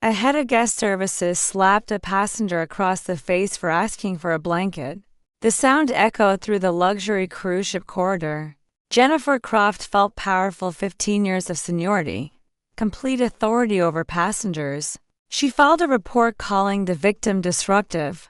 A head of guest services slapped a passenger across the face for asking for a blanket. The sound echoed through the luxury cruise ship corridor. Jennifer Croft felt powerful 15 years of seniority, complete authority over passengers. She filed a report calling the victim disruptive.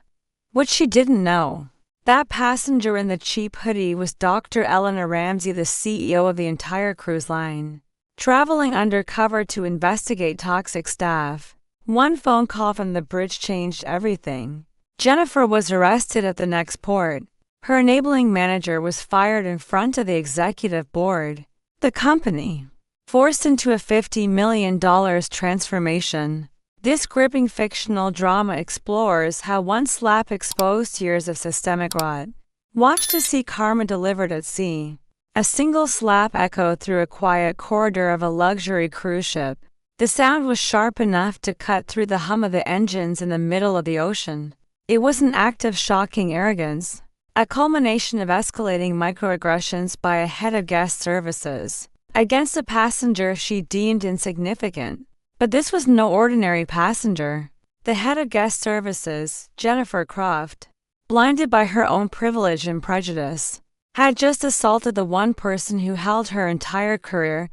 What she didn't know, that passenger in the cheap hoodie was Dr. Elena Ramsey, the CEO of the entire cruise line, traveling undercover to investigate toxic staff. One phone call from the bridge changed everything. Jennifer was arrested at the next port. Her enabling manager was fired in front of the executive board. The company forced into a $50 million transformation. This gripping fictional drama explores how one slap exposed years of systemic rot. Watch to see karma delivered at sea. A single slap echoed through a quiet corridor of a luxury cruise ship. The sound was sharp enough to cut through the hum of the engines in the middle of the ocean. It was an act of shocking arrogance, a culmination of escalating microaggressions by a head of guest services against a passenger she deemed insignificant. But this was no ordinary passenger. The head of guest services, Jennifer Croft, blinded by her own privilege and prejudice, had just assaulted the one person who held her entire career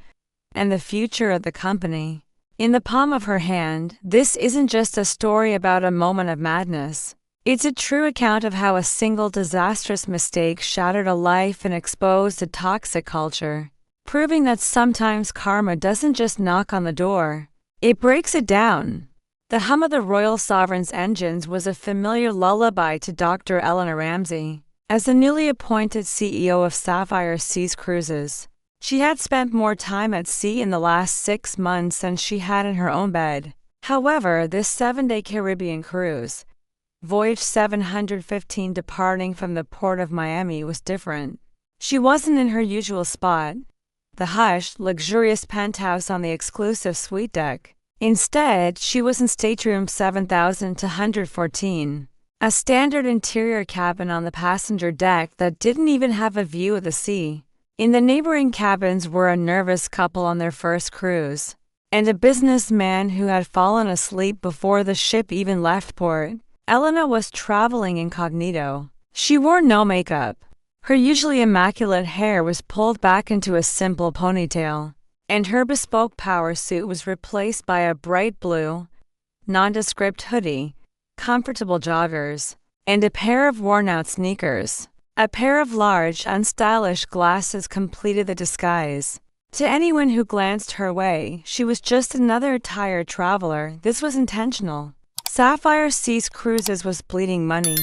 and the future of the company in the palm of her hand. This isn't just a story about a moment of madness. It's a true account of how a single disastrous mistake shattered a life and exposed a toxic culture, proving that sometimes karma doesn't just knock on the door, it breaks it down. The hum of the Royal Sovereign's engines was a familiar lullaby to Dr. Elena Ramsey. As the newly appointed CEO of Sapphire Seas Cruises, she had spent more time at sea in the last 6 months than she had in her own bed. However, this 7-day Caribbean cruise, Voyage 715 departing from the port of Miami, was different. She wasn't in her usual spot, the hushed, luxurious penthouse on the exclusive suite deck. Instead, she was in stateroom 7214, a standard interior cabin on the passenger deck that didn't even have a view of the sea. In the neighboring cabins were a nervous couple on their first cruise, and a businessman who had fallen asleep before the ship even left port. Elena was traveling incognito. She wore no makeup. Her usually immaculate hair was pulled back into a simple ponytail, and her bespoke power suit was replaced by a bright blue, nondescript hoodie, comfortable joggers, and a pair of worn-out sneakers. A pair of large, unstylish glasses completed the disguise. To anyone who glanced her way, she was just another tired traveler. This was intentional. Sapphire Seas Cruises was bleeding money,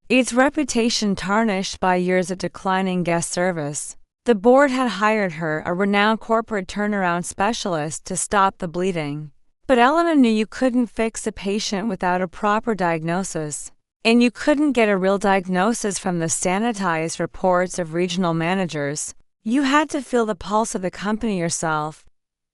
its reputation tarnished by years of declining guest service. The board had hired her, a renowned corporate turnaround specialist, to stop the bleeding. But Elena knew you couldn't fix a patient without a proper diagnosis. And you couldn't get a real diagnosis from the sanitized reports of regional managers. You had to feel the pulse of the company yourself.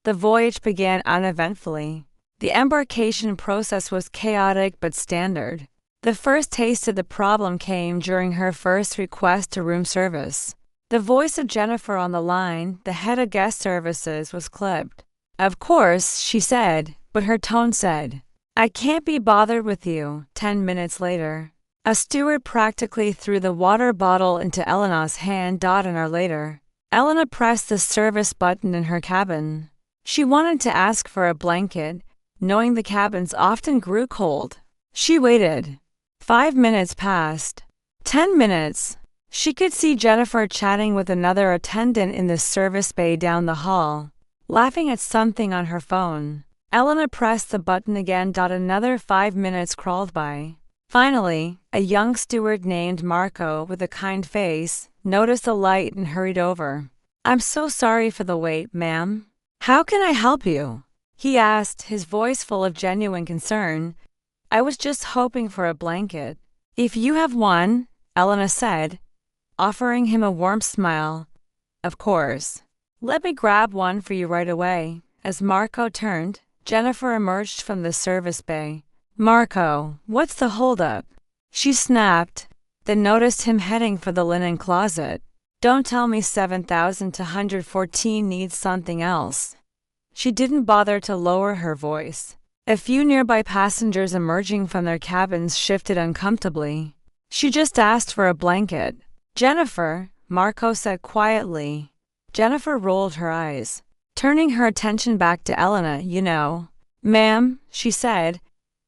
The voyage began uneventfully. The embarkation process was chaotic but standard. The first taste of the problem came during her first request to room service. The voice of Jennifer on the line, the head of guest services, was clipped. "Of course," she said, but her tone said, "I can't be bothered with you." 10 minutes later, a steward practically threw the water bottle into Elena's hand. An hour later, Elena pressed the service button in her cabin. She wanted to ask for a blanket, knowing the cabins often grew cold. She waited. 5 minutes passed. 10 minutes. She could see Jennifer chatting with another attendant in the service bay down the hall, laughing at something on her phone. Elena pressed the button again. Another 5 minutes crawled by. Finally, a young steward named Marco, with a kind face, noticed the light and hurried over. "I'm so sorry for the wait, ma'am. How can I help you?" he asked, his voice full of genuine concern. "I was just hoping for a blanket." "If you have one," Elena said, offering him a warm smile. "Of course. Let me grab one for you right away." As Marco turned, Jennifer emerged from the service bay. "Marco, what's the holdup?" she snapped, then noticed him heading for the linen closet. "Don't tell me 7214 needs something else." She didn't bother to lower her voice. A few nearby passengers emerging from their cabins shifted uncomfortably. "She just asked for a blanket." "Jennifer," Marco said quietly. Jennifer rolled her eyes, turning her attention back to Elena. "You know." "Ma'am," she said,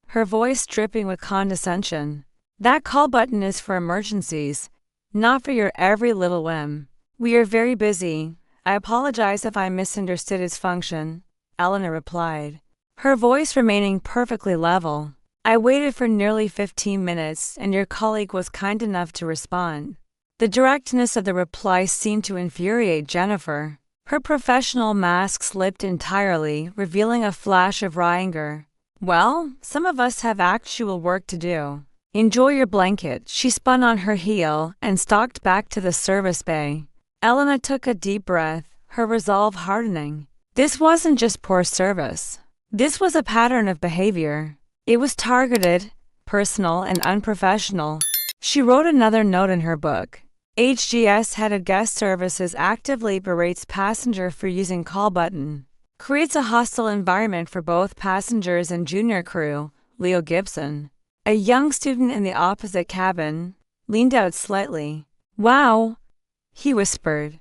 her voice dripping with condescension. "That call button is for emergencies, not for your every little whim. We are very busy. I apologize if I misunderstood its function," Elena replied, her voice remaining perfectly level. "I waited for nearly 15 minutes, and your colleague was kind enough to respond." The directness of the reply seemed to infuriate Jennifer. Her professional mask slipped entirely, revealing a flash of raw anger. "Well, some of us have actual work to do. Enjoy your blanket." She spun on her heel and stalked back to the service bay. Elena took a deep breath, her resolve hardening. This wasn't just poor service. This was a pattern of behavior. It was targeted, personal, and unprofessional. She wrote another note in her book. HGS head of guest services actively berates passenger for using call button. Creates a hostile environment for both passengers and junior crew. Leo Gibson, a young student in the opposite cabin, leaned out slightly. "Wow," he whispered,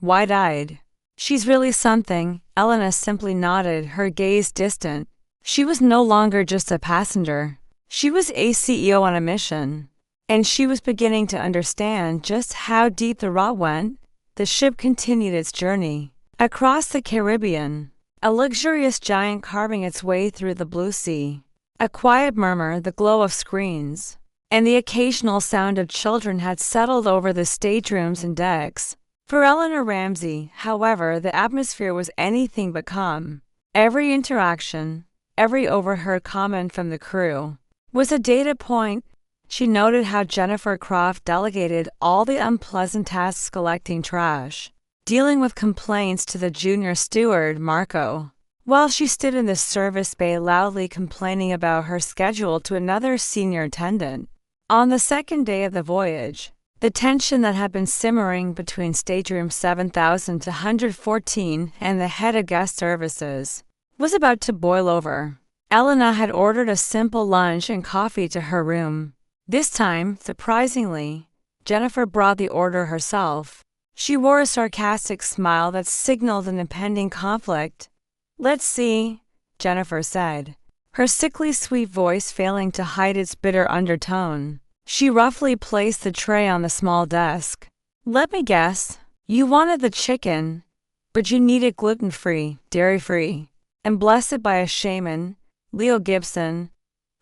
wide-eyed. "She's really something." Elena simply nodded, her gaze distant. She was no longer just a passenger. She was a CEO on a mission. And she was beginning to understand just how deep the rot went. The ship continued its journey across the Caribbean, a luxurious giant carving its way through the blue sea. A quiet murmur, the glow of screens, and the occasional sound of children had settled over the staterooms and decks. For Elena Ramsey, however, the atmosphere was anything but calm. Every interaction, every overheard comment from the crew, was a data point. She noted how Jennifer Croft delegated all the unpleasant tasks, collecting trash, dealing with complaints, to the junior steward, Marco, while she stood in the service bay loudly complaining about her schedule to another senior attendant. On the second day of the voyage, the tension that had been simmering between stateroom 7114 and the head of guest services was about to boil over. Elena had ordered a simple lunch and coffee to her room. This time, surprisingly, Jennifer brought the order herself. She wore a sarcastic smile that signaled an impending conflict. "Let's see," Jennifer said, her sickly sweet voice failing to hide its bitter undertone. She roughly placed the tray on the small desk. "Let me guess. You wanted the chicken, but you need it gluten-free, dairy-free, and blessed by a shaman." Leo Gibson,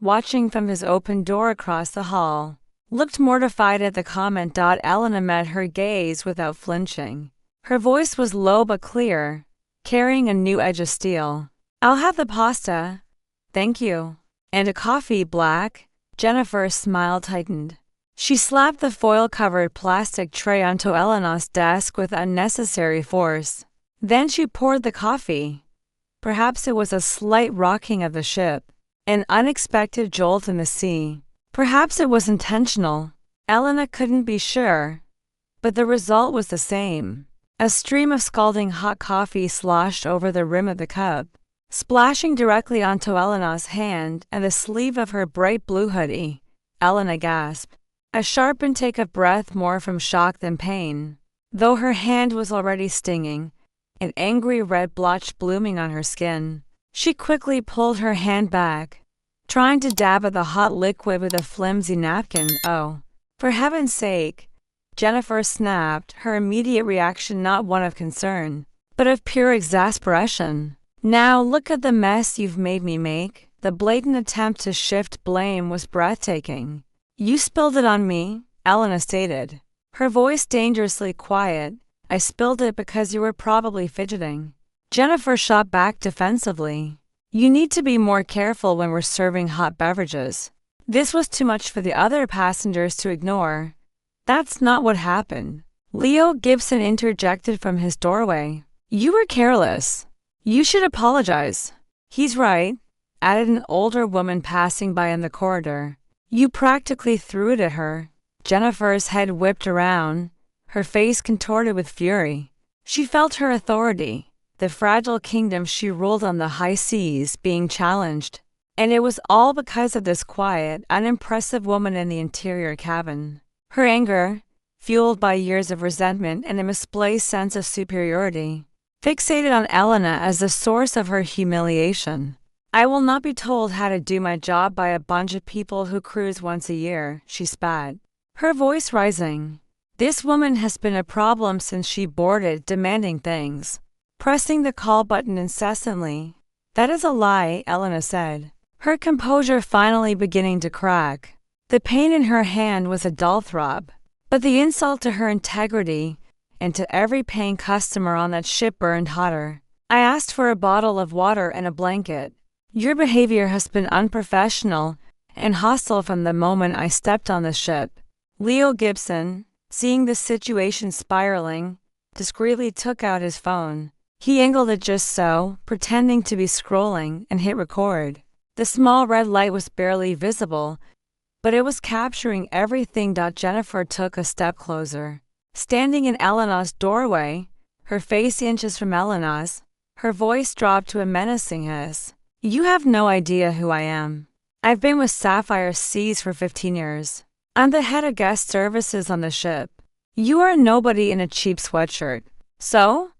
watching from his open door across the hall, looked mortified at the comment. Elena met her gaze without flinching. Her voice was low but clear, carrying a new edge of steel. "I'll have the pasta, thank you. And a coffee, black." Jennifer's smile tightened. She slapped the foil-covered plastic tray onto Elena's desk with unnecessary force. Then she poured the coffee. Perhaps it was a slight rocking of the ship, an unexpected jolt in the sea. Perhaps it was intentional. Elena couldn't be sure, but the result was the same. A stream of scalding hot coffee sloshed over the rim of the cup, splashing directly onto Elena's hand and the sleeve of her bright blue hoodie. Elena gasped, a sharp intake of breath, more from shock than pain, though her hand was already stinging, an angry red blotch blooming on her skin. She quickly pulled her hand back, trying to dab at the hot liquid with a flimsy napkin. "Oh, for heaven's sake," Jennifer snapped, her immediate reaction not one of concern, but of pure exasperation. "Now look at the mess you've made me make." The blatant attempt to shift blame was breathtaking. "You spilled it on me," Elena stated, her voice dangerously quiet. "I spilled it because you were probably fidgeting." Jennifer shot back defensively. "You need to be more careful when we're serving hot beverages." This was too much for the other passengers to ignore. "That's not what happened," Leo Gibson interjected from his doorway. "You were careless. You should apologize." "He's right," added an older woman passing by in the corridor. "You practically threw it at her." Jennifer's head whipped around, her face contorted with fury. She felt her authority, the fragile kingdom she ruled on the high seas, being challenged. And it was all because of this quiet, unimpressive woman in the interior cabin. Her anger, fueled by years of resentment and a misplaced sense of superiority, fixated on Elena as the source of her humiliation. "I will not be told how to do my job by a bunch of people who cruise once a year," she spat, her voice rising. "This woman has been a problem since she boarded, demanding things, pressing the call button incessantly." "That is a lie," Elena said, her composure finally beginning to crack. The pain in her hand was a dull throb, but the insult to her integrity and to every paying customer on that ship burned hotter. "I asked for a bottle of water and a blanket. Your behavior has been unprofessional and hostile from the moment I stepped on the ship." Leo Gibson, seeing the situation spiraling, discreetly took out his phone. He angled it just so, pretending to be scrolling, and hit record. The small red light was barely visible, but it was capturing everything. Jennifer took a step closer. Standing in Elena's doorway, her face inches from Elena's, her voice dropped to a menacing hiss. "You have no idea who I am. I've been with Sapphire Seas for 15 years. I'm the head of guest services on the ship. You are nobody in a cheap sweatshirt. So,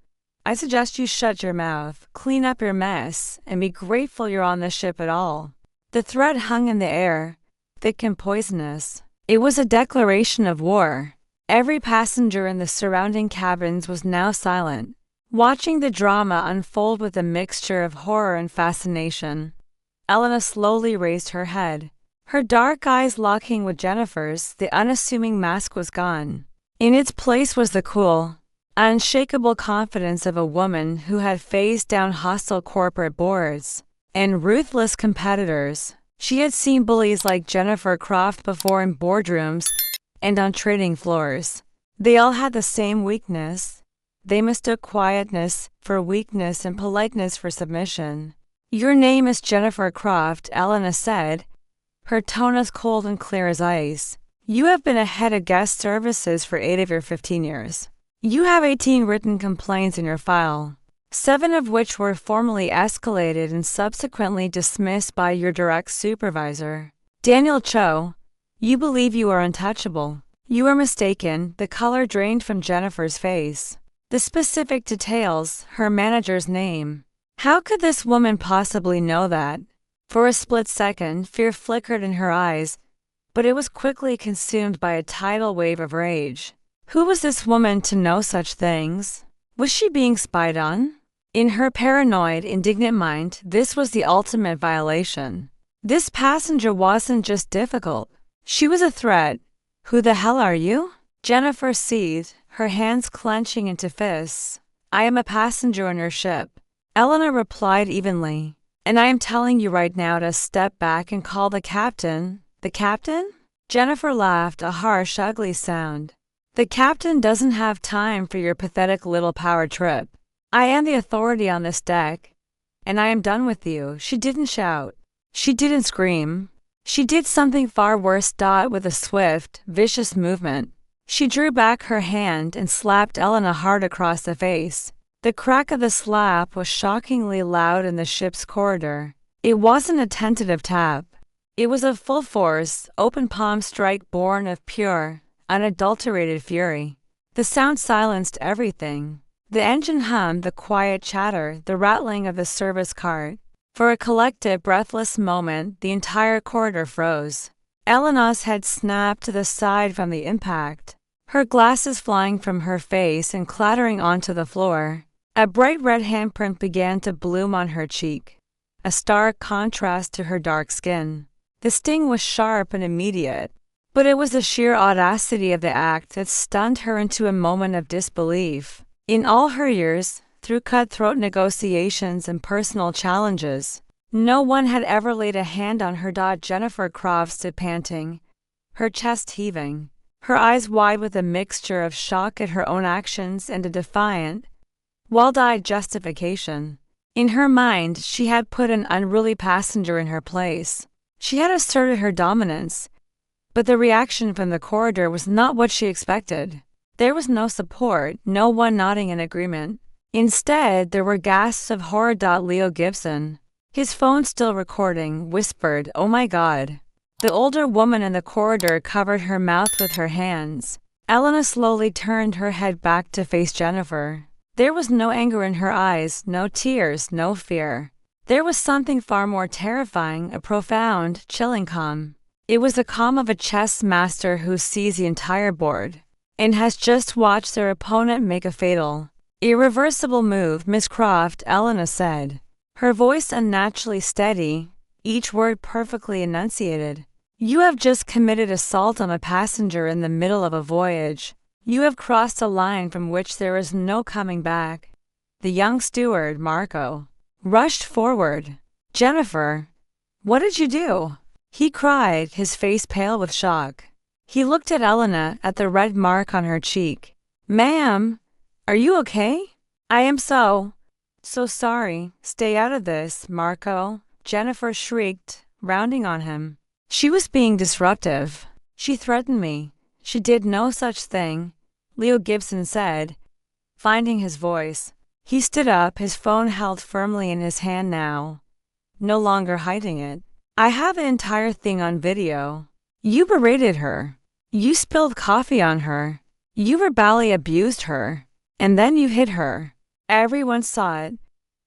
I suggest you shut your mouth, clean up your mess, and be grateful you're on the ship at all." The threat hung in the air, thick and poisonous. It was a declaration of war. Every passenger in the surrounding cabins was now silent, watching the drama unfold with a mixture of horror and fascination. Elena slowly raised her head, her dark eyes locking with Jennifer's. The unassuming mask was gone. In its place was the cool, unshakable confidence of a woman who had faced down hostile corporate boards and ruthless competitors. She had seen bullies like Jennifer Croft before in boardrooms and on trading floors. They all had the same weakness. They mistook quietness for weakness and politeness for submission. "Your name is Jennifer Croft," Elena said, her tone as cold and clear as ice. "You have been a head of guest services for 8 of your 15 years. You have 18 written complaints in your file, 7 of which were formally escalated and subsequently dismissed by your direct supervisor, Daniel Cho. You believe you are untouchable. You are mistaken." The color drained from Jennifer's face. The specific details, her manager's name. How could this woman possibly know that? For a split second, fear flickered in her eyes, but it was quickly consumed by a tidal wave of rage. Who was this woman to know such things? Was she being spied on? In her paranoid, indignant mind, this was the ultimate violation. This passenger wasn't just difficult. She was a threat. "Who the hell are you?" Jennifer seethed, her hands clenching into fists. "I am a passenger on your ship," Elena replied evenly. "And I am telling you right now to step back and call the captain." "The captain?" Jennifer laughed, a harsh, ugly sound. "The captain doesn't have time for your pathetic little power trip. I am the authority on this deck, and I am done with you." She didn't shout. She didn't scream. She did something far worse. With a swift, vicious movement, she drew back her hand and slapped Elena hard across the face. The crack of the slap was shockingly loud in the ship's corridor. It wasn't a tentative tap. It was a full-force, open-palm strike born of pure, unadulterated fury. The sound silenced everything. The engine hummed, the quiet chatter, the rattling of the service cart. For a collective, breathless moment, the entire corridor froze. Elena's head snapped to the side from the impact, her glasses flying from her face and clattering onto the floor. A bright red handprint began to bloom on her cheek, a stark contrast to her dark skin. The sting was sharp and immediate, but it was the sheer audacity of the act that stunned her into a moment of disbelief. In all her years, through cutthroat negotiations and personal challenges, no one had ever laid a hand on her. Jennifer Croft stood panting, her chest heaving, her eyes wide with a mixture of shock at her own actions and a defiant, well-dyed justification. In her mind, she had put an unruly passenger in her place. She had asserted her dominance, but the reaction from the corridor was not what she expected. There was no support, no one nodding in agreement. Instead, there were gasps of horror. Leo Gibson, His phone still recording, whispered, "Oh my God." The older woman in the corridor covered her mouth with her hands. Elena slowly turned her head back to face Jennifer. There was no anger in her eyes, no tears, no fear. There was something far more terrifying, a profound, chilling calm. It was the calm of a chess master who sees the entire board and has just watched their opponent make a fatal, irreversible move. "Miss Croft," Elena said, her voice unnaturally steady, each word perfectly enunciated. "You have just committed assault on a passenger in the middle of a voyage. You have crossed a line from which there is no coming back." The young steward, Marco, rushed forward. "Jennifer, what did you do?" he cried, his face pale with shock. He looked at Elena, at the red mark on her cheek. "Ma'am, are you okay?" "I am so sorry. Stay out of this, Marco," Jennifer shrieked, rounding on him. She was being disruptive. "She threatened me." "She did no such thing," Leo Gibson said, finding his voice. He stood up, his phone held firmly in his hand now, no longer hiding it. "I have the entire thing on video. You berated her. You spilled coffee on her. You verbally abused her. And then you hit her. Everyone saw it."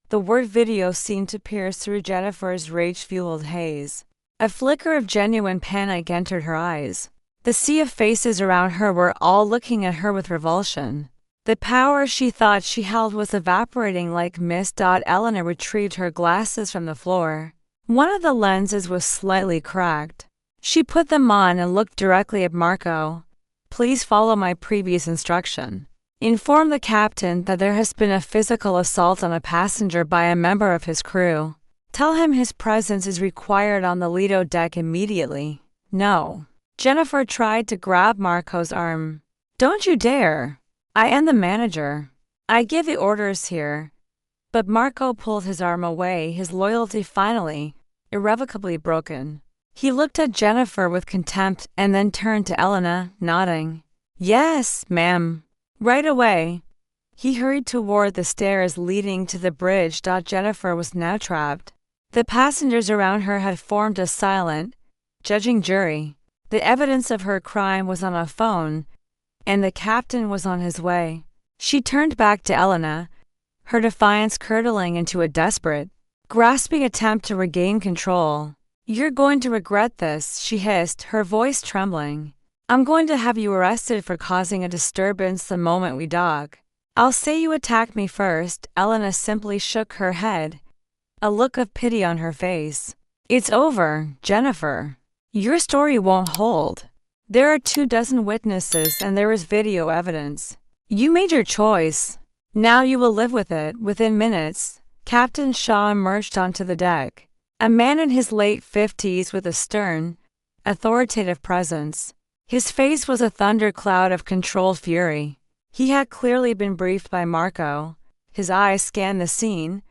The word video seemed to pierce through Jennifer's rage-fueled haze. A flicker of genuine panic entered her eyes. The sea of faces around her were all looking at her with revulsion. The power she thought she held was evaporating like mist. Elena retrieved her glasses from the floor. One of the lenses was slightly cracked. She put them on and looked directly at Marco. "Please follow my previous instruction. Inform the captain that there has been a physical assault on a passenger by a member of his crew. Tell him his presence is required on the Lido deck immediately." "No." Jennifer tried to grab Marco's arm. "Don't you dare. I am the manager. I give the orders here." But Marco pulled his arm away, his loyalty finally, irrevocably broken. He looked at Jennifer with contempt and then turned to Elena, nodding. "Yes, ma'am. Right away." He hurried toward the stairs leading to the bridge. Jennifer was now trapped. The passengers around her had formed a silent, judging jury. The evidence of her crime was on a phone, and the captain was on his way. She turned back to Elena, her defiance curdling into a desperate, grasping attempt to regain control. "You're going to regret this," she hissed, her voice trembling. "I'm going to have you arrested for causing a disturbance the moment we dock." "I'll say you attacked me first." Elena simply shook her head, a look of pity on her face. "It's over, Jennifer. Your story won't hold. There are 24 witnesses and there is video evidence. You made your choice. Now you will live with it." Within minutes, Captain Shaw emerged onto the deck. A man in his late 50s with a stern, authoritative presence. His face was a thundercloud of controlled fury. He had clearly been briefed by Marco. His eyes scanned the scene,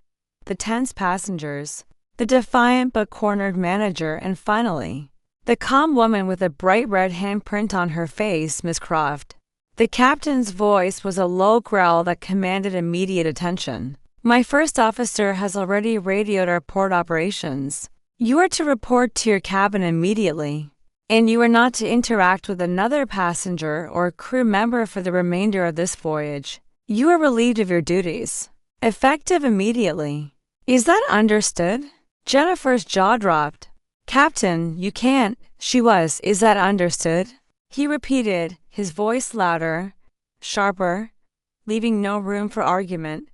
the tense passengers, the defiant but cornered manager, and finally, the calm woman with a bright red handprint on her face, "Miss Croft." The captain's voice was a low growl that commanded immediate attention. "My first officer has already radioed our port operations. You are to report to your cabin immediately, and you are not to interact with another passenger or crew member for the remainder of this voyage. You are relieved of your duties, effective immediately. Is that understood?" Jennifer's jaw dropped. "Captain, you can't." Is that understood?" He repeated, his voice louder, sharper, leaving no room for argument.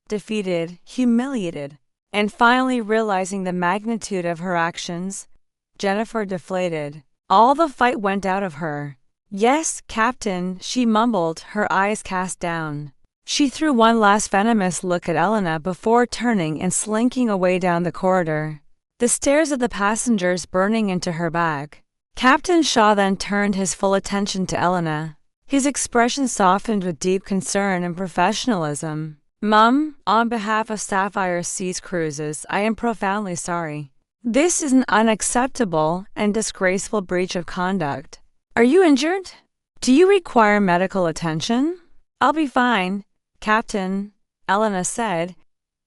Defeated, humiliated, and finally realizing the magnitude of her actions, Jennifer deflated. All the fight went out of her. "Yes, Captain," she mumbled, her eyes cast down. She threw one last venomous look at Elena before turning and slinking away down the corridor, the stares of the passengers burning into her back. Captain Shaw then turned his full attention to Elena. His expression softened with deep concern and professionalism. "Mum, on behalf of Sapphire Seas Cruises, I am profoundly sorry. This is an unacceptable and disgraceful breach of conduct. Are you injured? Do you require medical attention?" "I'll be fine, Captain," Elena said,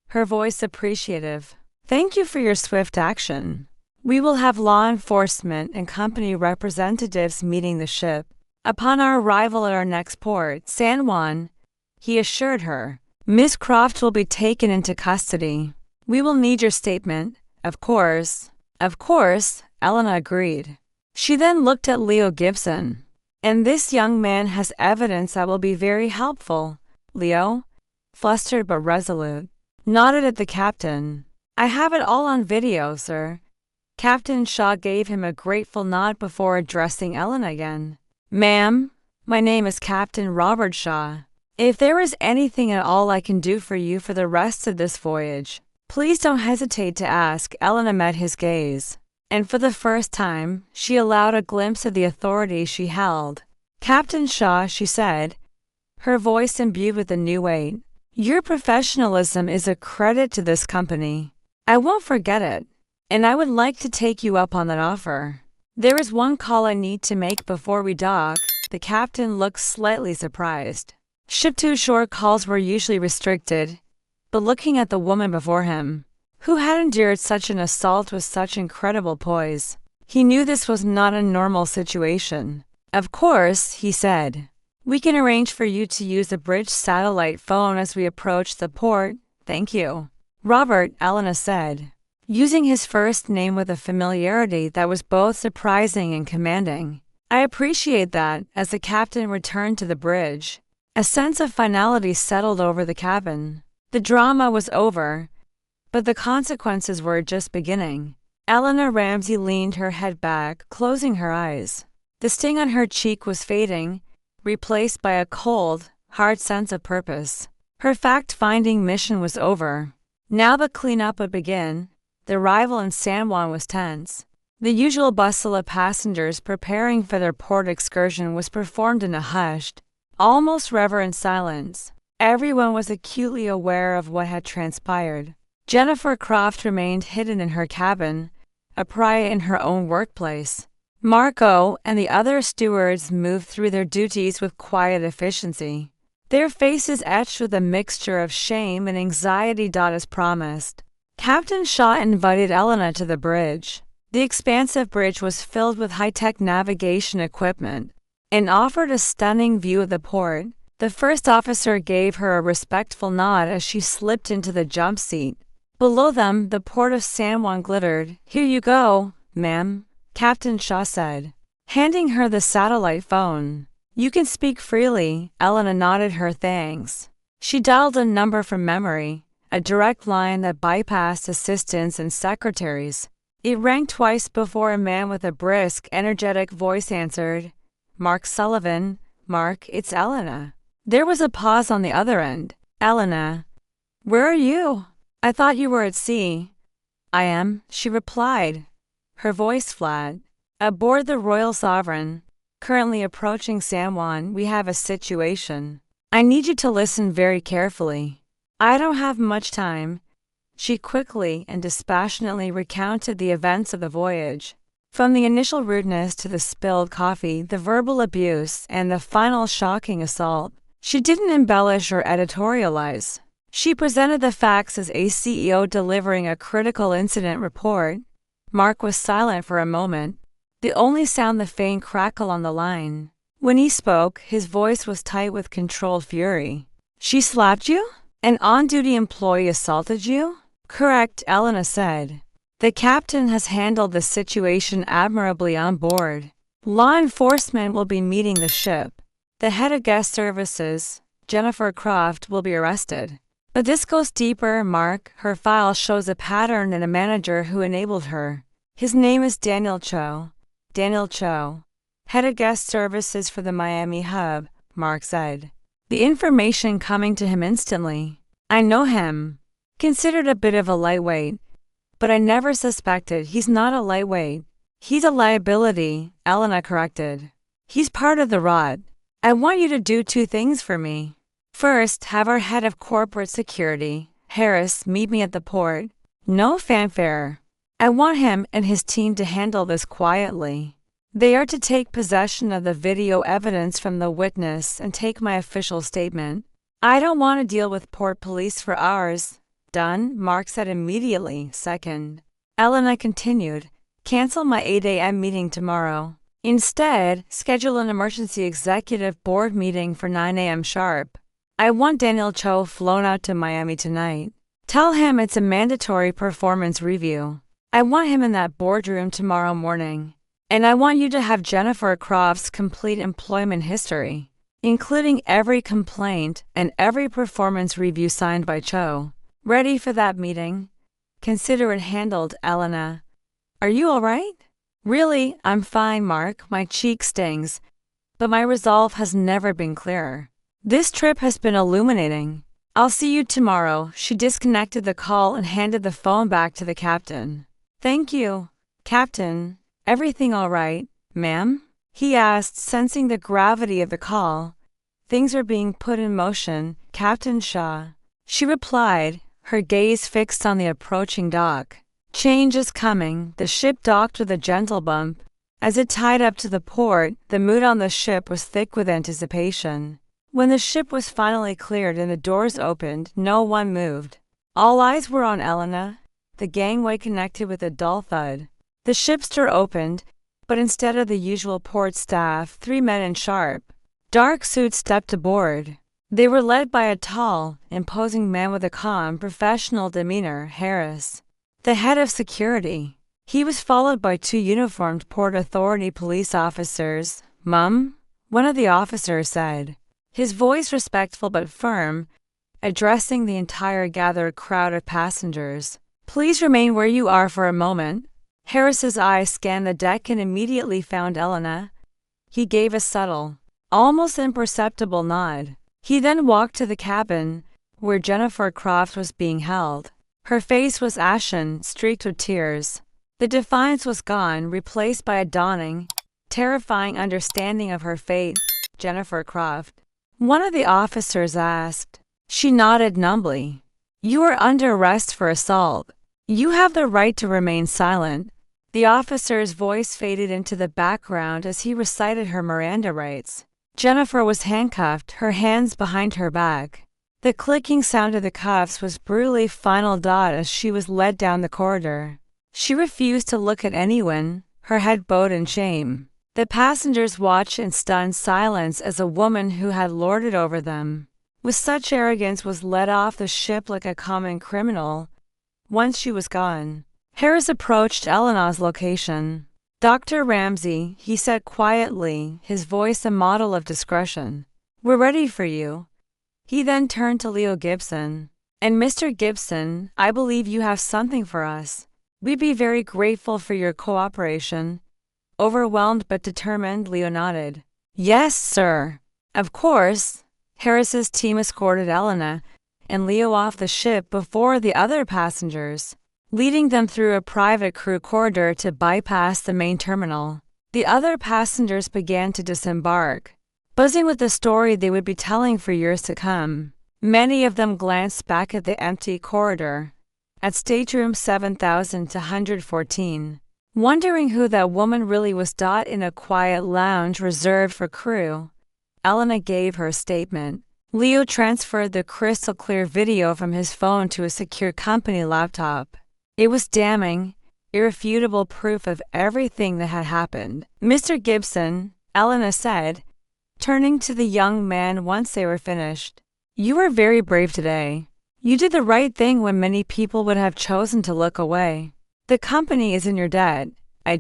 her voice appreciative. Thank you for your swift action. We will have law enforcement and company representatives meeting the ship upon our arrival at our next port, San Juan, he assured her. Miss Croft will be taken into custody. We will need your statement. Of course. Of course, Elena agreed. She then looked at Leo Gibson. And this young man has evidence that will be very helpful. Leo, flustered but resolute, nodded at the captain. I have it all on video, sir. Captain Shaw gave him a grateful nod before addressing Elena again. Ma'am, my name is Captain Robert Shaw. If there is anything at all I can do for you for the rest of this voyage, please don't hesitate to ask. Elena met his gaze, and for the first time, she allowed a glimpse of the authority she held. Captain Shaw, she said, her voice imbued with a new weight. Your professionalism is a credit to this company. I won't forget it, and I would like to take you up on that offer. There is one call I need to make before we dock. The captain looked slightly surprised. Ship-to-shore calls were usually restricted, but looking at the woman before him, who had endured such an assault with such incredible poise, he knew this was not a normal situation. Of course, he said. We can arrange for you to use a bridge satellite phone as we approach the port. Thank you. Robert, Elena said, using his first name with a familiarity that was both surprising and commanding. I appreciate that. As the captain returned to the bridge, a sense of finality settled over the cabin. The drama was over, but the consequences were just beginning. Elena Ramsey leaned her head back, closing her eyes. The sting on her cheek was fading, replaced by a cold, hard sense of purpose. Her fact-finding mission was over. Now the cleanup would begin. The arrival in San Juan was tense. The usual bustle of passengers preparing for their port excursion was performed in a hushed, almost reverent silence. Everyone was acutely aware of what had transpired. Jennifer Croft remained hidden in her cabin, a pariah in her own workplace. Marco and the other stewards moved through their duties with quiet efficiency, their faces etched with a mixture of shame and anxiety. As promised, Captain Shaw invited Elena to the bridge. The expansive bridge was filled with high-tech navigation equipment and offered a stunning view of the port. The first officer gave her a respectful nod as she slipped into the jump seat. Below them, the port of San Juan glittered. Here you go, ma'am, Captain Shaw said, handing her the satellite phone. You can speak freely. Elena nodded her thanks. She dialed a number from memory, a direct line that bypassed assistants and secretaries. It rang twice before a man with a brisk, energetic voice answered. Mark Sullivan. Mark, it's Elena. There was a pause on the other end. Elena. Where are you? I thought you were at sea. I am, she replied, her voice flat. Aboard the Royal Sovereign, currently approaching San Juan, we have a situation. I need you to listen very carefully. I don't have much time. She quickly and dispassionately recounted the events of the voyage, from the initial rudeness to the spilled coffee, the verbal abuse, and the final shocking assault. She didn't embellish or editorialize. She presented the facts as a CEO delivering a critical incident report. Mark was silent for a moment, the only sound the faint crackle on the line. When he spoke, his voice was tight with controlled fury. She slapped you? An on-duty employee assaulted you? Correct, Elena said. The captain has handled the situation admirably on board. Law enforcement will be meeting the ship. The head of guest services, Jennifer Croft, will be arrested. But this goes deeper, Mark. Her file shows a pattern and a manager who enabled her. His name is Daniel Cho. Daniel Cho, head of guest services for the Miami hub, Mark said. The information coming to him instantly. I know him. Considered a bit of a lightweight, but I never suspected. He's not a lightweight. He's a liability, Elena corrected. He's part of the rot. I want you to do two things for me. First, have our head of corporate security, Harris, meet me at the port. No fanfare. I want him and his team to handle this quietly. They are to take possession of the video evidence from the witness and take my official statement. I don't want to deal with port police for hours. Done, Mark said immediately. Second. Elena continued. Cancel my 8 a.m. meeting tomorrow. Instead, schedule an emergency executive board meeting for 9 a.m. sharp. I want Daniel Cho flown out to Miami tonight. Tell him it's a mandatory performance review. I want him in that boardroom tomorrow morning. And I want you to have Jennifer Croft's complete employment history, including every complaint and every performance review signed by Cho. Ready for that meeting? Consider it handled, Elena. Are you all right? Really, I'm fine, Mark. My cheek stings. But my resolve has never been clearer. This trip has been illuminating. I'll see you tomorrow. She disconnected the call and handed the phone back to the captain. Thank you, Captain. Everything all right, ma'am? He asked, sensing the gravity of the call. Things are being put in motion, Captain Shaw. She replied, her gaze fixed on the approaching dock. Change is coming. The ship docked with a gentle bump. As it tied up to the port, the mood on the ship was thick with anticipation. When the ship was finally cleared and the doors opened, no one moved. All eyes were on Elena. The gangway connected with a dull thud. The ship's door opened, but instead of the usual port staff, 3 men in sharp, dark suits stepped aboard. They were led by a tall, imposing man with a calm, professional demeanor, Harris, the head of security. He was followed by 2 uniformed Port Authority police officers. Mum? One of the officers said, his voice respectful but firm, addressing the entire gathered crowd of passengers. Please remain where you are for a moment. Harris's eyes scanned the deck and immediately found Elena. He gave a subtle, almost imperceptible nod. He then walked to the cabin, where Jennifer Croft was being held. Her face was ashen, streaked with tears. The defiance was gone, replaced by a dawning, terrifying understanding of her fate. Jennifer Croft. One of the officers asked. She nodded numbly. You are under arrest for assault. You have the right to remain silent. The officer's voice faded into the background as he recited her Miranda rights. Jennifer was handcuffed, her hands behind her back. The clicking sound of the cuffs was brutally final dot as she was led down the corridor. She refused to look at anyone, her head bowed in shame. The passengers watched in stunned silence as a woman who had lorded over them, with such arrogance, was led off the ship like a common criminal. Once she was gone, Harris approached Elena's location. Dr. Ramsey, he said quietly, his voice a model of discretion. We're ready for you. He then turned to Leo Gibson. And Mr. Gibson, I believe you have something for us. We'd be very grateful for your cooperation. Overwhelmed but determined, Leo nodded. Yes, sir. Of course. Harris's team escorted Elena and Leo off the ship before the other passengers, leading them through a private crew corridor to bypass the main terminal. The other passengers began to disembark, buzzing with the story they would be telling for years to come. Many of them glanced back at the empty corridor, at stateroom 7214, wondering who that woman really was. In a quiet lounge reserved for crew, Elena gave her statement. Leo transferred the crystal-clear video from his phone to a secure company laptop. It was damning, irrefutable proof of everything that had happened. Mr. Gibson, Elena said, turning to the young man once they were finished. You were very brave today. You did the right thing when many people would have chosen to look away. The company is in your debt. I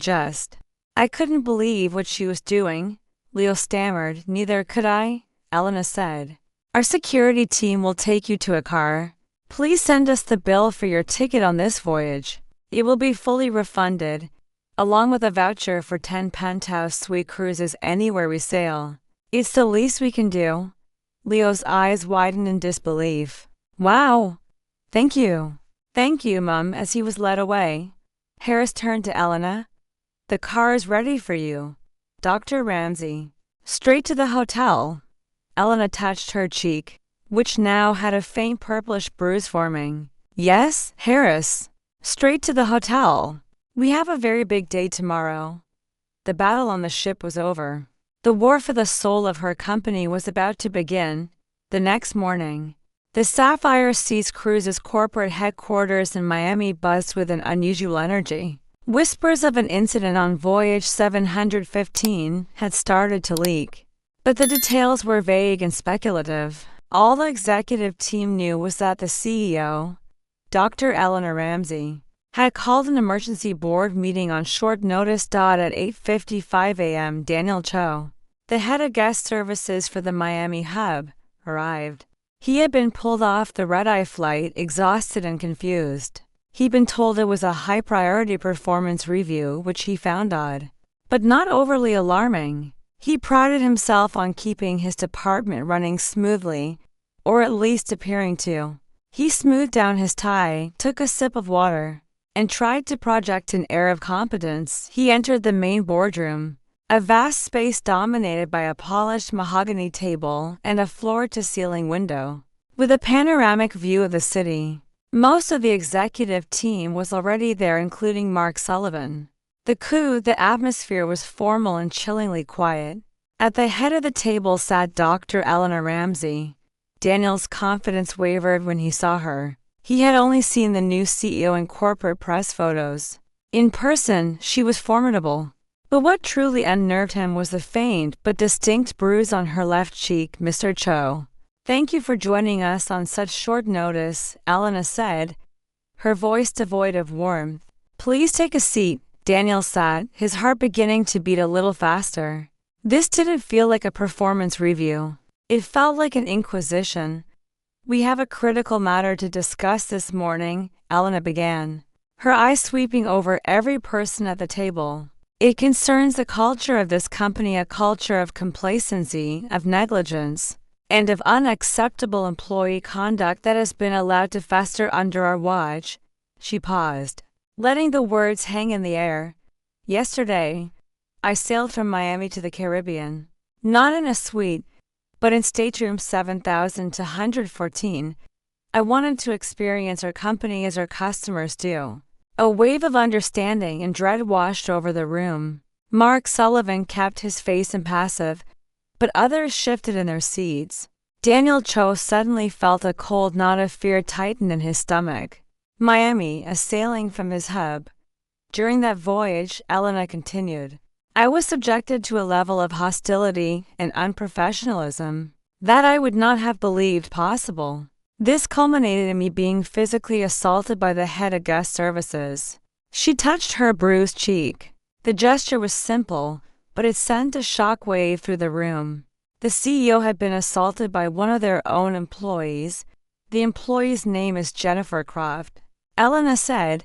couldn't believe what she was doing. Leo stammered. Neither could I, Elena said. Our security team will take you to a car. Please send us the bill for your ticket on this voyage. It will be fully refunded, along with a voucher for 10 penthouse suite cruises anywhere we sail. It's the least we can do. Leo's eyes widened in disbelief. Wow. Thank you. Thank you, Mum, as he was led away. Harris turned to Elena. The car is ready for you. Dr. Ramsey. Straight to the hotel. Elena touched her cheek, which now had a faint purplish bruise forming. Yes, Harris. Straight to the hotel. We have a very big day tomorrow. The battle on the ship was over. The war for the soul of her company was about to begin. The next morning, The Sapphire Seas Cruise's corporate headquarters in Miami buzzed with an unusual energy. Whispers of an incident on voyage 715 had started to leak, but the details were vague and speculative. All the executive team knew was that the CEO, Dr. Elena Ramsey, had called an emergency board meeting on short notice. At 8:55 a.m., Daniel Cho, the head of guest services for the Miami hub, arrived. He had been pulled off the red-eye flight, exhausted and confused. He'd been told it was a high-priority performance review, which he found odd, but not overly alarming. He prided himself on keeping his department running smoothly, or at least appearing to. He smoothed down his tie, took a sip of water, and tried to project an air of competence. He entered the main boardroom, a vast space dominated by a polished mahogany table and a floor-to-ceiling window, with a panoramic view of the city. Most of the executive team was already there, including Mark Sullivan. The atmosphere was formal and chillingly quiet. At the head of the table sat Dr. Elena Ramsey. Daniel's confidence wavered when he saw her. He had only seen the new CEO in corporate press photos. In person, she was formidable. But what truly unnerved him was the faint but distinct bruise on her left cheek. "Mr. Cho, thank you for joining us on such short notice," Elena said, her voice devoid of warmth. "Please take a seat." Daniel sat, his heart beginning to beat a little faster. This didn't feel like a performance review. It felt like an inquisition. "We have a critical matter to discuss this morning," Elena began, her eyes sweeping over every person at the table. "It concerns the culture of this company, a culture of complacency, of negligence, and of unacceptable employee conduct that has been allowed to fester under our watch." She paused, letting the words hang in the air. "Yesterday, I sailed from Miami to the Caribbean. Not in a suite, but in stateroom 7214. I wanted to experience our company as our customers do." A wave of understanding and dread washed over the room. Mark Sullivan kept his face impassive, but others shifted in their seats. Daniel Cho suddenly felt a cold knot of fear tighten in his stomach. Miami, a sailing from his hub. During that voyage, Elena continued, "I was subjected to a level of hostility and unprofessionalism that I would not have believed possible. This culminated in me being physically assaulted by the head of guest services." She touched her bruised cheek. The gesture was simple, but it sent a shock wave through the room. The CEO had been assaulted by one of their own employees. The employee's name is Jennifer Croft, Elena said,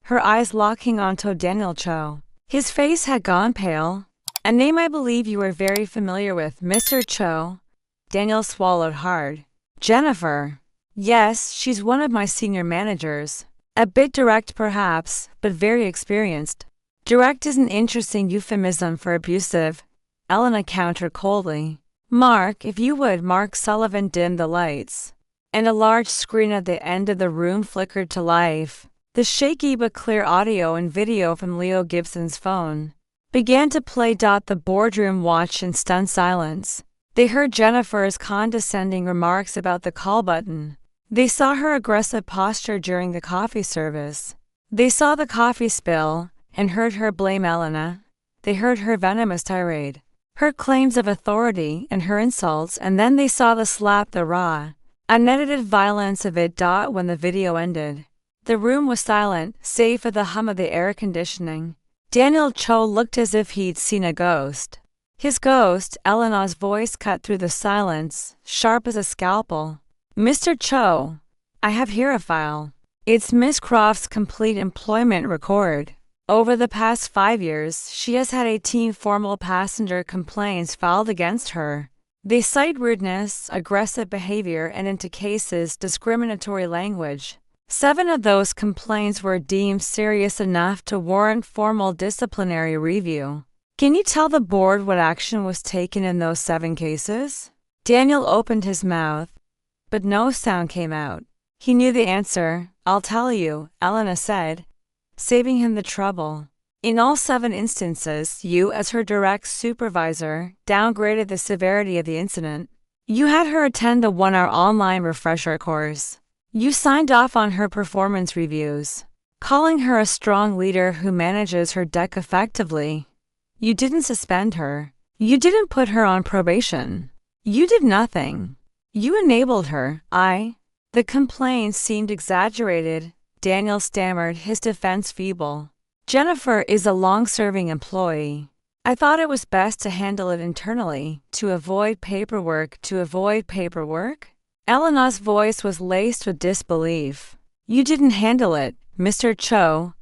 her eyes locking onto Daniel Cho. His face had gone pale. "A name I believe you are very familiar with, Mr. Cho." Daniel swallowed hard. "Jennifer. Yes, she's one of my senior managers. A bit direct perhaps, but very experienced." "Direct is an interesting euphemism for abusive," Elena countered coldly. "Mark, if you would." Mark Sullivan dimmed the lights, and a large screen at the end of the room flickered to life. The shaky but clear audio and video from Leo Gibson's phone began to play. The boardroom watched in stunned silence. They heard Jennifer's condescending remarks about the call button. They saw her aggressive posture during the coffee service. They saw the coffee spill and heard her blame Elena. They heard her venomous tirade, her claims of authority and her insults, and then they saw the slap, the raw, unedited violence of it. When the video ended, the room was silent, save for the hum of the air conditioning. Daniel Cho looked as if he'd seen a ghost. His ghost, Elena's voice cut through the silence, sharp as a scalpel. "Mr. Cho, I have here a file. It's Miss Croft's complete employment record. Over the past 5 years, she has had 18 formal passenger complaints filed against her. They cite rudeness, aggressive behavior, and in cases, discriminatory language. 7 of those complaints were deemed serious enough to warrant formal disciplinary review. Can you tell the board what action was taken in those 7 cases?" Daniel opened his mouth, but no sound came out. He knew the answer. "I'll tell you," Elena said, saving him the trouble. "In all 7 instances, you, as her direct supervisor, downgraded the severity of the incident. You had her attend the 1-hour online refresher course. You signed off on her performance reviews, calling her a strong leader who manages her deck effectively. You didn't suspend her. You didn't put her on probation. You did nothing. You enabled her. The complaint seemed exaggerated. Daniel stammered, his defense feeble. Jennifer is a long-serving employee. I thought it was best to handle it internally, to avoid paperwork. Elena's voice was laced with disbelief. You didn't handle it, Mr. Cho.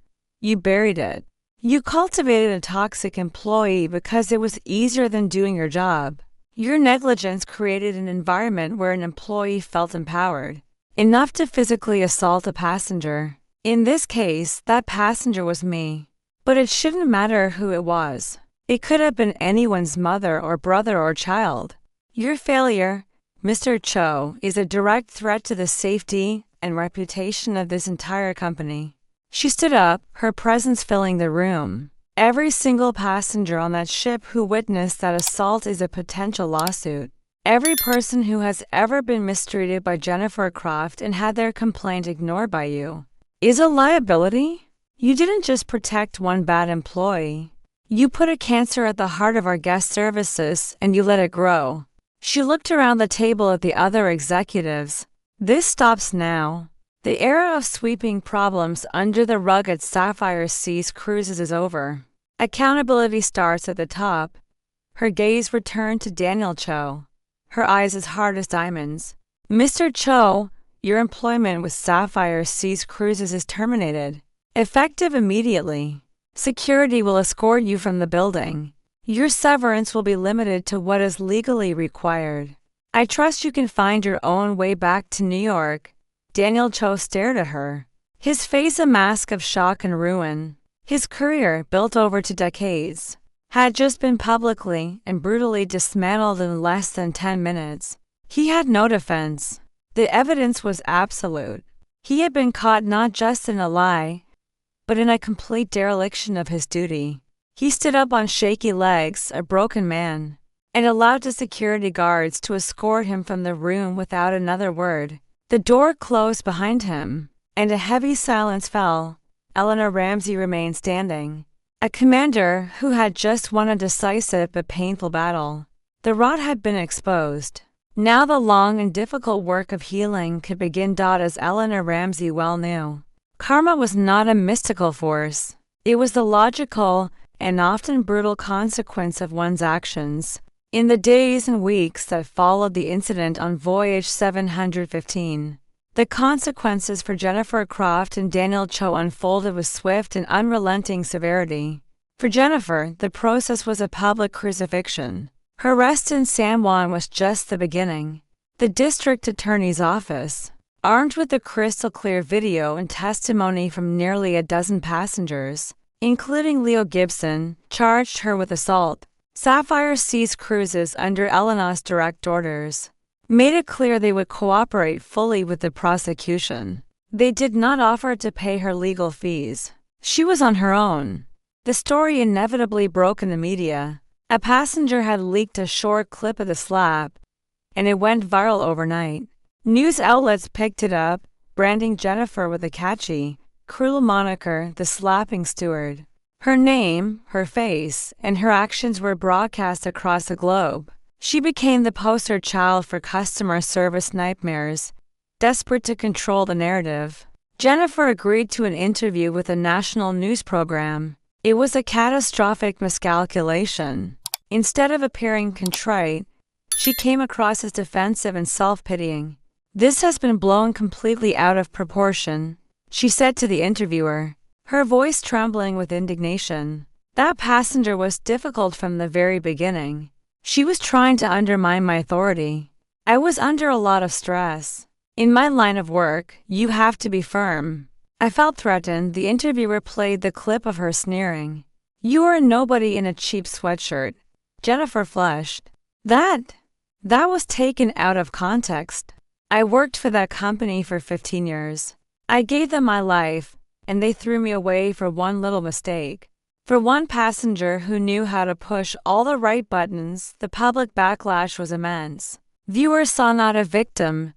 You buried it. You cultivated a toxic employee because it was easier than doing your job. Your negligence created an environment where an employee felt empowered, enough to physically assault a passenger. In this case, that passenger was me. But it shouldn't matter who it was. It could have been anyone's mother or brother or child. Your failure, Mr. Cho, is a direct threat to the safety and reputation of this entire company. She stood up, her presence filling the room. Every single passenger on that ship who witnessed that assault is a potential lawsuit. Every person who has ever been mistreated by Jennifer Croft and had their complaint ignored by you is a liability. You didn't just protect one bad employee. You put a cancer at the heart of our guest services and you let it grow. She looked around the table at the other executives. This stops now. The era of sweeping problems under the rug at Sapphire Seas Cruises is over. Accountability starts at the top. Her gaze returned to Daniel Cho, her eyes as hard as diamonds. Mr. Cho, your employment with Sapphire Seas Cruises is terminated. Effective immediately. Security will escort you from the building. Your severance will be limited to what is legally required. I trust you can find your own way back to New York. Daniel Cho stared at her, his face a mask of shock and ruin. His career, built over 2 decades, had just been publicly and brutally dismantled in less than 10 minutes. He had no defense. The evidence was absolute. He had been caught not just in a lie, but in a complete dereliction of his duty. He stood up on shaky legs, a broken man, and allowed the security guards to escort him from the room without another word. The door closed behind him, and a heavy silence fell. Elena Ramsey remained standing, a commander who had just won a decisive but painful battle. The rot had been exposed. Now the long and difficult work of healing could begin. As Elena Ramsey well knew, karma was not a mystical force. It was the logical and often brutal consequence of one's actions. In the days and weeks that followed the incident on Voyage 715, the consequences for Jennifer Croft and Daniel Cho unfolded with swift and unrelenting severity. For Jennifer, the process was a public crucifixion. Her arrest in San Juan was just the beginning. The district attorney's office, armed with the crystal-clear video and testimony from nearly a dozen passengers, including Leo Gibson, charged her with assault. Sapphire Seas Cruises, under Elena's direct orders, made it clear they would cooperate fully with the prosecution. They did not offer to pay her legal fees. She was on her own. The story inevitably broke in the media. A passenger had leaked a short clip of the slap, and it went viral overnight. News outlets picked it up, branding Jennifer with a catchy, cruel moniker, the slapping steward. Her name, her face, and her actions were broadcast across the globe. She became the poster child for customer service nightmares, desperate to control the narrative. Jennifer agreed to an interview with a national news program. It was a catastrophic miscalculation. Instead of appearing contrite, she came across as defensive and self-pitying. "This has been blown completely out of proportion," she said to the interviewer, her voice trembling with indignation. "That passenger was difficult from the very beginning. She was trying to undermine my authority. I was under a lot of stress. In my line of work, you have to be firm. I felt threatened." The interviewer played the clip of her sneering. "You are a nobody in a cheap sweatshirt." Jennifer flushed. That was taken out of context. I worked for that company for 15 years. I gave them my life, and they threw me away for one little mistake. For one passenger who knew how to push all the right buttons, the public backlash was immense. Viewers saw not a victim,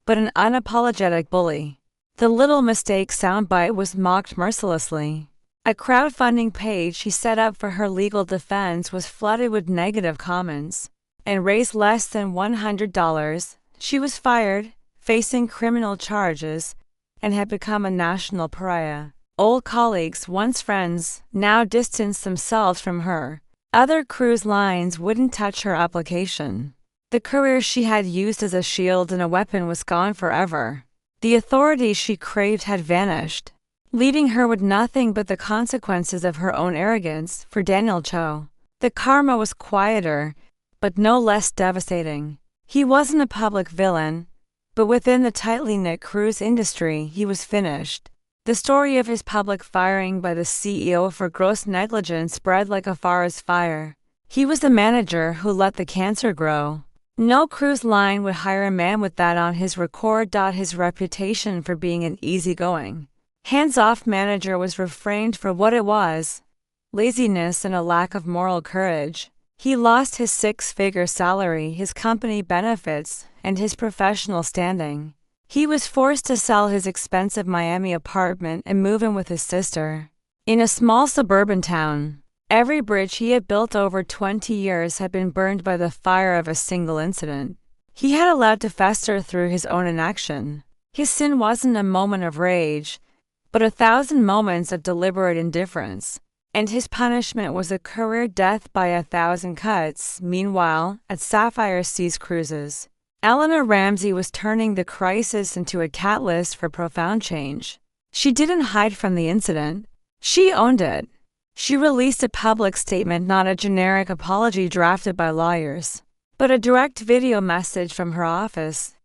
but an unapologetic bully. The little mistake soundbite was mocked mercilessly. A crowdfunding page she set up for her legal defense was flooded with negative comments and raised less than $100. She was fired, facing criminal charges, and had become a national pariah. Old colleagues, once friends, now distanced themselves from her. Other cruise lines wouldn't touch her application. The career she had used as a shield and a weapon was gone forever. The authority she craved had vanished, leaving her with nothing but the consequences of her own arrogance. For Daniel Cho, the karma was quieter, but no less devastating. He wasn't a public villain, but within the tightly knit cruise industry, he was finished. The story of his public firing by the CEO for gross negligence spread like a forest fire. He was the manager who let the cancer grow. No cruise line would hire a man with that on his record. His reputation for being an easygoing, hands-off manager was reframed for what it was: laziness and a lack of moral courage. He lost his six-figure salary, his company benefits, and his professional standing. He was forced to sell his expensive Miami apartment and move in with his sister. In a small suburban town, every bridge he had built over 20 years had been burned by the fire of a single incident. He had allowed to fester through his own inaction. His sin wasn't a moment of rage, but 1,000 moments of deliberate indifference. And his punishment was a career death by 1,000 cuts. Meanwhile, at Sapphire Seas Cruises, Elena Ramsey was turning the crisis into a catalyst for profound change. She didn't hide from the incident. She owned it. She released a public statement, not a generic apology drafted by lawyers, but a direct video message from her office.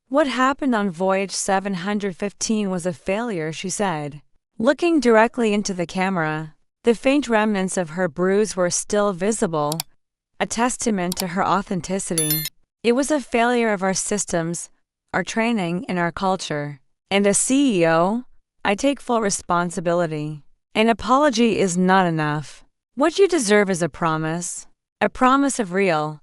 What happened on Voyage 715 was a failure, she said. Looking directly into the camera, the faint remnants of her bruise were still visible, a testament to her authenticity. It was a failure of our systems, our training, and our culture. And as CEO, I take full responsibility. An apology is not enough. What you deserve is a promise of real,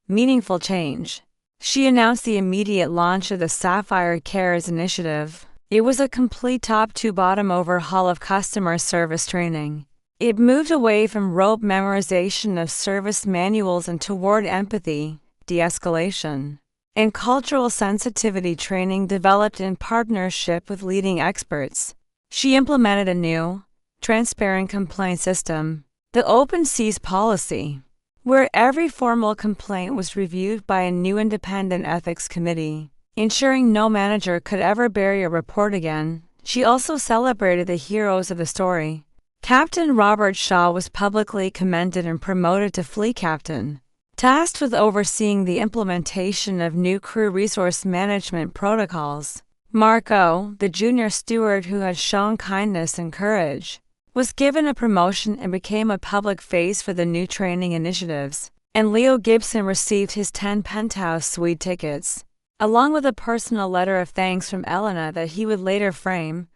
meaningful change. She announced the immediate launch of the Sapphire Cares initiative. It was a complete top-to-bottom overhaul of customer service training. It moved away from rote memorization of service manuals and toward empathy, de-escalation, and cultural sensitivity training developed in partnership with leading experts. She implemented a new, transparent complaint system, the Open Seas policy, where every formal complaint was reviewed by a new independent ethics committee, ensuring no manager could ever bury a report again. She also celebrated the heroes of the story. Captain Robert Shaw was publicly commended and promoted to fleet captain, tasked with overseeing the implementation of new crew resource management protocols. Marco, the junior steward who had shown kindness and courage, was given a promotion and became a public face for the new training initiatives. And Leo Gibson received his 10 penthouse suite tickets, along with a personal letter of thanks from Elena that he would later frame.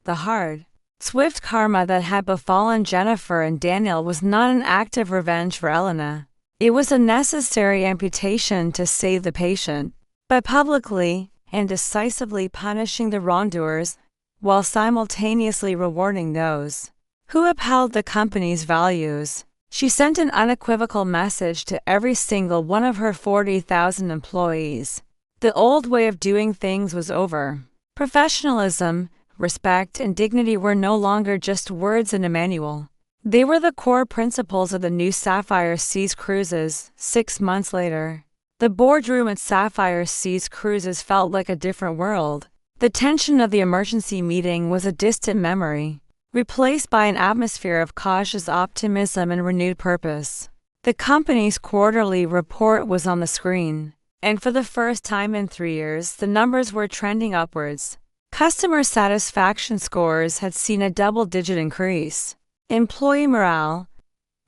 The hard, swift karma that had befallen Jennifer and Daniel was not an act of revenge for Elena. It was a necessary amputation to save the patient. By publicly and decisively punishing the wrongdoers, while simultaneously rewarding those who upheld the company's values, she sent an unequivocal message to every single one of her 40,000 employees. The old way of doing things was over. Professionalism, respect, and dignity were no longer just words in a manual. They were the core principles of the new Sapphire Seas Cruises. 6 months later, the boardroom at Sapphire Seas Cruises felt like a different world. The tension of the emergency meeting was a distant memory, replaced by an atmosphere of cautious optimism and renewed purpose. The company's quarterly report was on the screen, and for the first time in 3 years, the numbers were trending upwards. Customer satisfaction scores had seen a double-digit increase. Employee morale,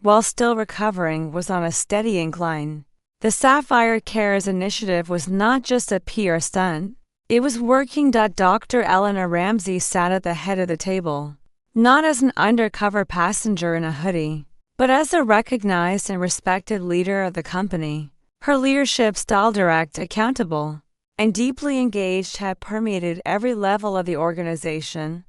while still recovering, was on a steady incline. The Sapphire Cares initiative was not just a PR stunt. It was working. Dr. Elena Ramsey sat at the head of the table, not as an undercover passenger in a hoodie, but as a recognized and respected leader of the company. Her leadership style, direct, accountable, and deeply engaged, had permeated every level of the organization.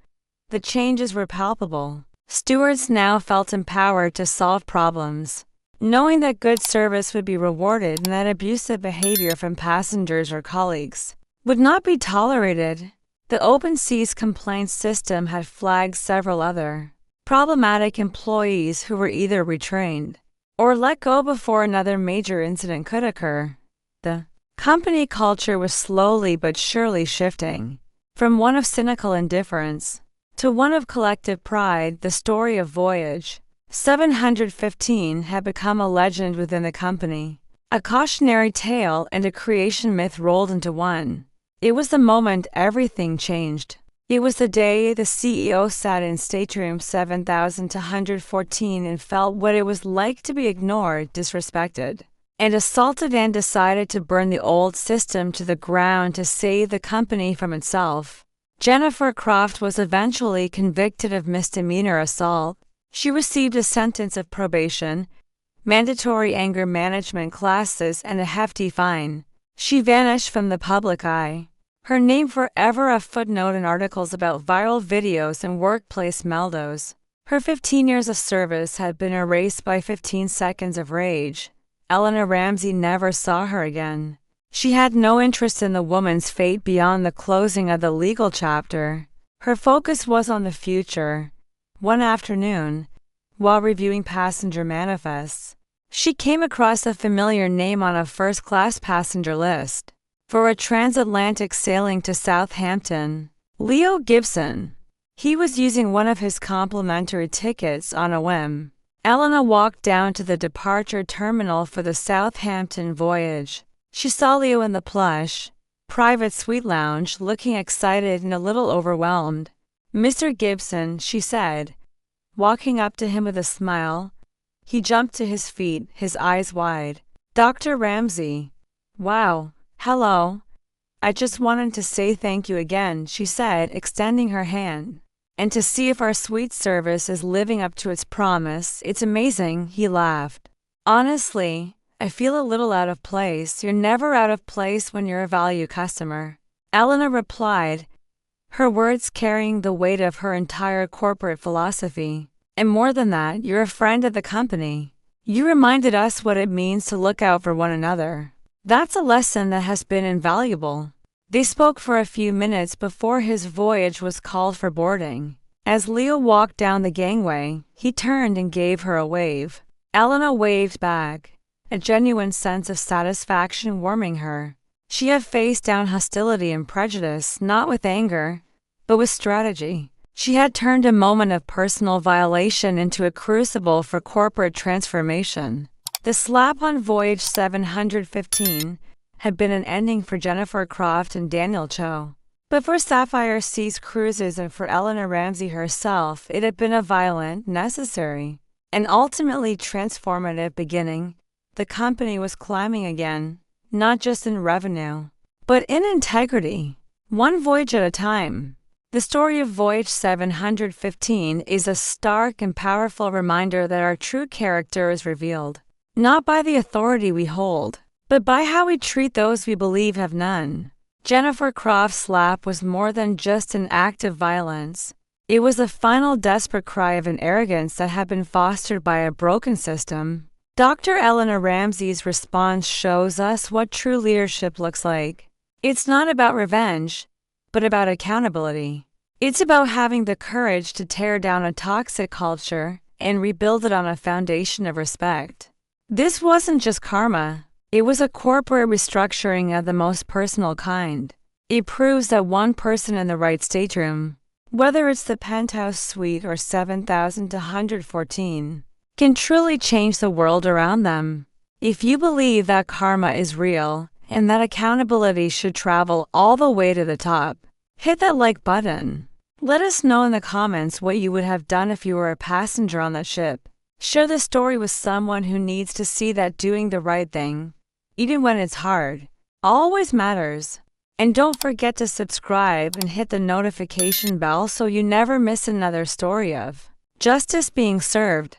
The changes were palpable. Stewards now felt empowered to solve problems, knowing that good service would be rewarded and that abusive behavior from passengers or colleagues would not be tolerated. The open seas complaints system had flagged several other problematic employees who were either retrained or let go before another major incident could occur. The company culture was slowly but surely shifting from one of cynical indifference to one of collective pride. The story of Voyage 715 had become a legend within the company, a cautionary tale and a creation myth rolled into one. It was the moment everything changed. It was the day the CEO sat in stateroom 7214 and felt what it was like to be ignored, disrespected, and assaulted, and decided to burn the old system to the ground to save the company from itself. Jennifer Croft was eventually convicted of misdemeanor assault. She received a sentence of probation, mandatory anger management classes, and a hefty fine. She vanished from the public eye, her name forever a footnote in articles about viral videos and workplace meltdowns. Her 15 years of service had been erased by 15 seconds of rage. Elena Ramsey never saw her again. She had no interest in the woman's fate beyond the closing of the legal chapter. Her focus was on the future. One afternoon, while reviewing passenger manifests, she came across a familiar name on a first-class passenger list for a transatlantic sailing to Southampton. Leo Gibson. He was using one of his complimentary tickets on a whim. Elena walked down to the departure terminal for the Southampton voyage. She saw Leo in the plush, private suite lounge, looking excited and a little overwhelmed. "Mr. Gibson," she said, walking up to him with a smile. He jumped to his feet, his eyes wide. "Dr. Ramsey." "Wow, hello. I just wanted to say thank you again," she said, extending her hand. "And to see if our suite service is living up to its promise. It's amazing," he laughed. "Honestly, I feel a little out of place." "You're never out of place when you're a value customer," Elena replied, her words carrying the weight of her entire corporate philosophy. "And more than that, you're a friend of the company. You reminded us what it means to look out for one another. That's a lesson that has been invaluable." They spoke for a few minutes before his voyage was called for boarding. As Leo walked down the gangway, he turned and gave her a wave. Elena waved back, a genuine sense of satisfaction warming her. She had faced down hostility and prejudice, not with anger, but with strategy. She had turned a moment of personal violation into a crucible for corporate transformation. The slap on Voyage 715 had been an ending for Jennifer Croft and Daniel Cho. But for Sapphire Seas Cruises and for Elena Ramsey herself, it had been a violent, necessary, and ultimately transformative beginning. The company was climbing again, not just in revenue, but in integrity, one voyage at a time. The story of Voyage 715 is a stark and powerful reminder that our true character is revealed, not by the authority we hold, but by how we treat those we believe have none. Jennifer Croft's slap was more than just an act of violence. It was a final desperate cry of an arrogance that had been fostered by a broken system. Dr. Elena Ramsey's response shows us what true leadership looks like. It's not about revenge, but about accountability. It's about having the courage to tear down a toxic culture and rebuild it on a foundation of respect. This wasn't just karma. It was a corporate restructuring of the most personal kind. It proves that one person in the right stateroom, whether it's the penthouse suite or 7214, can truly change the world around them. If you believe that karma is real and that accountability should travel all the way to the top, hit that like button. Let us know in the comments what you would have done if you were a passenger on that ship. Share this story with someone who needs to see that doing the right thing, even when it's hard, always matters. And don't forget to subscribe and hit the notification bell so you never miss another story of justice being served.